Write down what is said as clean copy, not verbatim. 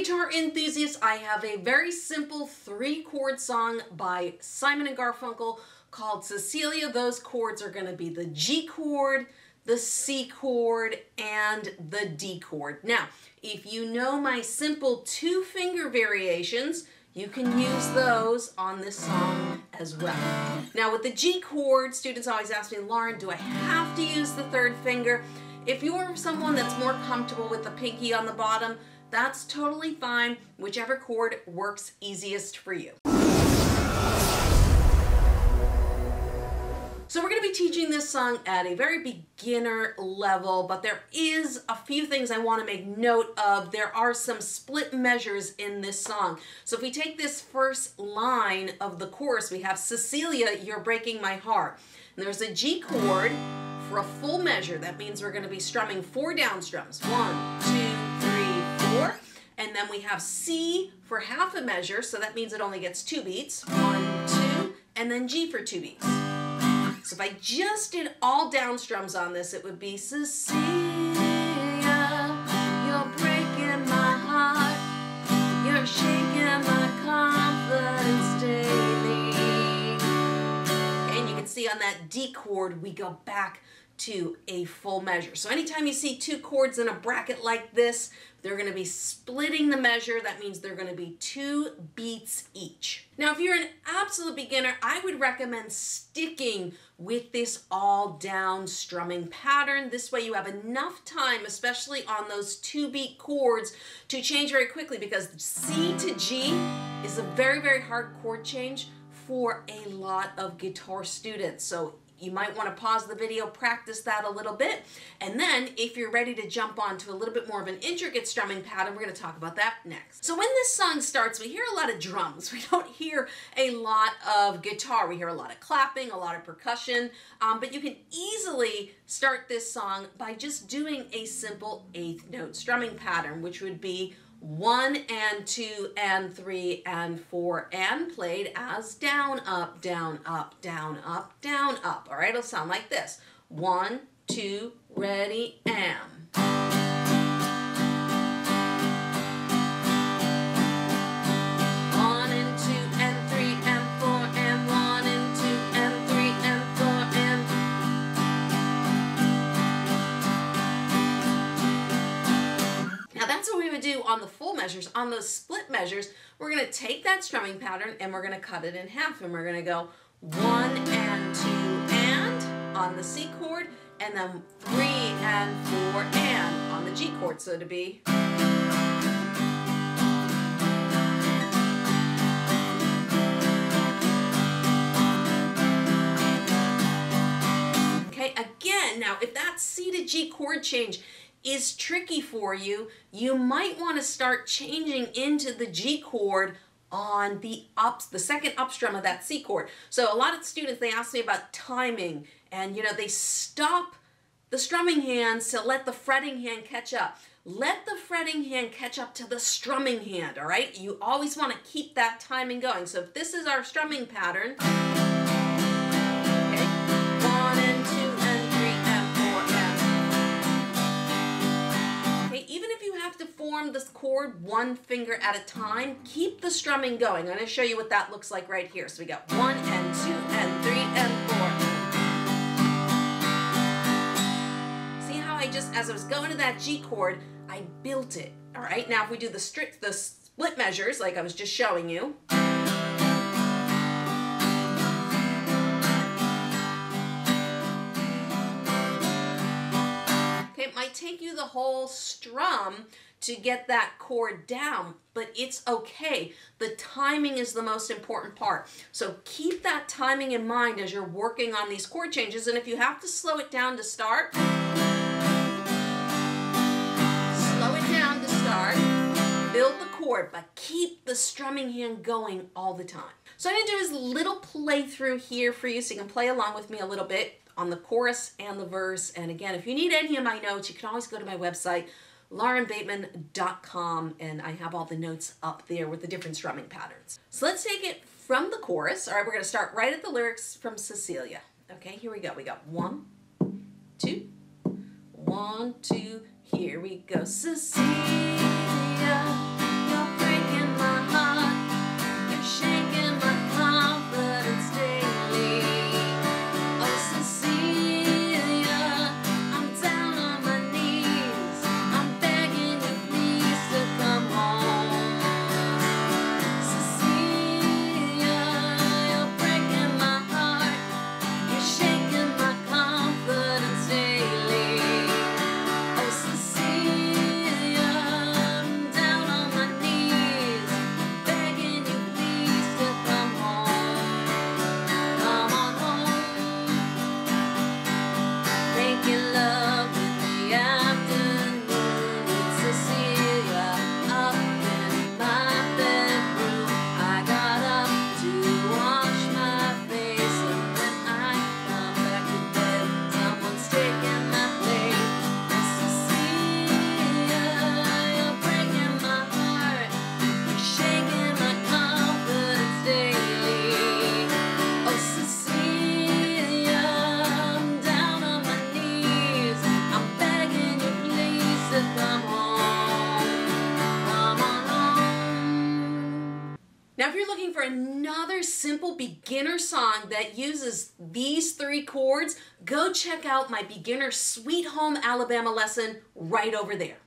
guitar enthusiasts, I have a very simple 3-chord song by Simon and Garfunkel called Cecilia. Those chords are going to be the G chord, the C chord, and the D chord. Now, if you know my simple 2-finger variations, you can use those on this song as well. Now with the G chord, students always ask me, Lauren, do I have to use the 3rd finger? If you're someone that's more comfortable with the pinky on the bottom, that's totally fine. Whichever chord works easiest for you. So we're going to be teaching this song at a very beginner level, but there is a few things I want to make note of. There are some split measures in this song. So if we take this first line of the chorus, we have Cecilia, you're breaking my heart. And there's a G chord for a full measure. That means we're going to be strumming 4 down strums. 1, 2, 3, 4. And then we have C for half a measure, so that means it only gets 2 beats. 1, 2, and then G for 2 beats. So if I just did all down strums on this, it would be Cecilia, you're breaking my heart, you're shaking my confidence daily. And you can see on that D chord, we go back to a full measure. So anytime you see 2 chords in a bracket like this, they're going to be splitting the measure. That means they're going to be 2 beats each. Now, if you're an absolute beginner, I would recommend sticking with this all down strumming pattern. This way you have enough time, especially on those 2-beat chords, to change very quickly, because C to G is a very, very hard chord change for a lot of guitar students. So you might want to pause the video, practice that a little bit, and then if you're ready to jump on to a little bit more of an intricate strumming pattern, we're going to talk about that next. So when this song starts, we hear a lot of drums. We don't hear a lot of guitar. We hear a lot of clapping, a lot of percussion, but you can easily start this song by just doing a simple 8th note strumming pattern, which would be 1 and 2 and 3 and 4, and played as down, up, down, up, down, up, down, up. All right, it'll sound like this. 1, 2, ready, am. 1 and 2 and 3 and 4 and 1 and 2 and 3 and 4 and. Now that's what we would do on the full measures. On those split measures, we're going to take that strumming pattern and we're going to cut it in half, and we're going to go 1 and 2 and on the C chord, and then 3 and 4 and on the G chord. So to be. Okay, again, now if that C to G chord change is tricky for you, you might want to start changing into the G chord on the second up strum of that C chord. So a lot of students, they ask me about timing, and you know, they stop the strumming hands to let the fretting hand catch up. Let the fretting hand catch up to the strumming hand, all right? You always want to keep that timing going. So if this is our strumming pattern, okay, 1 and 2 and 3 and 4 and. Okay, even if you have to form this chord 1 finger at a time, keep the strumming going. I'm going to show you what that looks like right here. So we got 1 and 2 and 3 and 4. See how I just, as I was going to that G chord, I built it. All right, now if we do the split measures like I was just showing you. Okay, it might take you the whole strum to get that chord down, but it's okay. The timing is the most important part. So keep that timing in mind as you're working on these chord changes, and if you have to slow it down to start, build the chord, but keep the strumming hand going all the time. So I'm going to do this little playthrough here for you so you can play along with me a little bit on the chorus and the verse. And again, if you need any of my notes, you can always go to my website, laurenbateman.com, and I have all the notes up there with the different strumming patterns. So let's take it from the chorus. All right, we're going to start right at the lyrics from Cecilia. Okay, here we go. We got 1, 2, 1, 2, here we go. Cecilia, looking for another simple beginner song that uses these 3 chords, go check out my beginner Sweet Home Alabama lesson right over there.